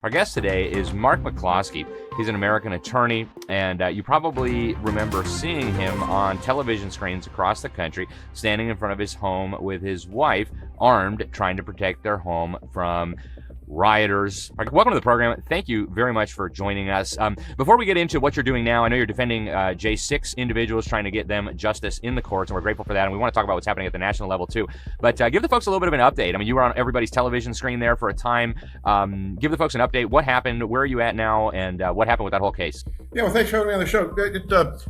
Our guest today is Mark McCloskey. He's an American attorney, and you probably remember seeing him on television screens across the country, standing in front of his home with his wife, armed, trying to protect their home from rioters. Mark, welcome to the program. Thank you very much for joining us. Before we get into what you're doing now, I know you're defending J6 individuals, trying to get them justice in the courts, and we're grateful for that, and we want to talk about what's happening at the national level too. But give the folks a little bit of an update. I mean, you were on everybody's television screen there for a time. Give the folks an update. What happened? Where are you at now? And what happened with that whole case? Yeah, well, thanks for having me on the show.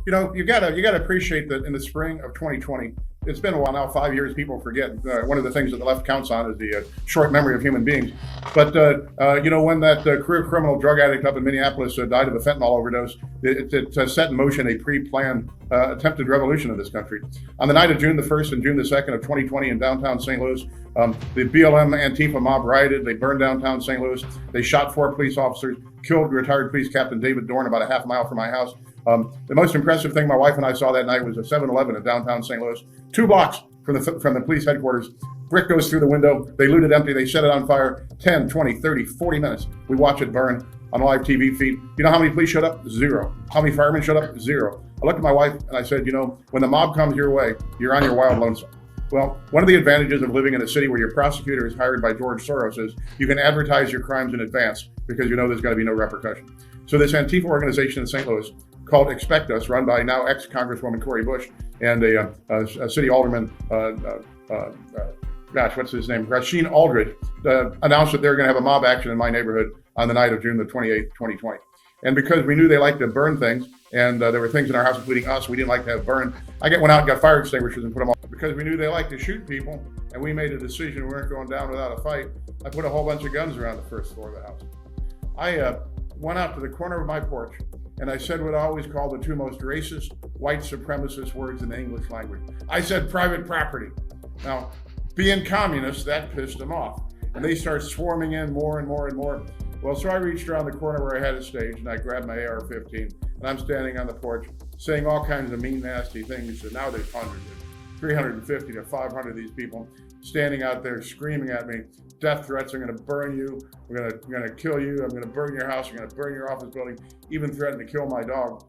You gotta appreciate that in the spring of 2020, it's been a while now, 5 years, people forget. One of the things that the left counts on is the short memory of human beings. But, when that career criminal drug addict up in Minneapolis died of a fentanyl overdose, it set in motion a pre-planned attempted revolution of this country. On the night of June the 1st and June the 2nd of 2020 in downtown St. Louis, the BLM Antifa mob rioted. They burned downtown St. Louis. They shot 4 police officers, killed retired police captain David Dorn about a half mile from my house. The most impressive thing my wife and I saw that night was a 7-Eleven in downtown St. Louis, 2 blocks from the police headquarters. Brick goes through the window. They loot it empty. They set it on fire. 10, 20, 30, 40 minutes. We watch it burn on a live TV feed. You know how many police showed up? 0. How many firemen showed up? 0. I looked at my wife and I said, when the mob comes your way, you're on your wild lonesome. Well, one of the advantages of living in a city where your prosecutor is hired by George Soros is you can advertise your crimes in advance because there's going to be no repercussion. So this Antifa organization in St. Louis called Expect Us, run by now ex-Congresswoman Cori Bush and a city alderman, what's his name? Rasheen Aldridge, announced that they're going to have a mob action in my neighborhood on the night of June the 28th, 2020. And because we knew they liked to burn things, and there were things in our house, including us, we didn't like to have burned, went out and got fire extinguishers and put them on. Because we knew they liked to shoot people, and we made a decision we weren't going down without a fight, I put a whole bunch of guns around the first floor of the house. I went out to the corner of my porch, and I said what I always call the 2 most racist, white supremacist words in the English language. I said private property. Now, being communists, that pissed them off. And they start swarming in more and more and more. Well, so I reached around the corner where I had a stage, and I grabbed my AR15, and I'm standing on the porch saying all kinds of mean, nasty things. And now there's hundreds, 350 to 500 of these people standing out there screaming at me, death threats, I'm going to burn you, I'm going to kill you, I'm going to burn your house, I'm going to burn your office building, even threatened to kill my dog.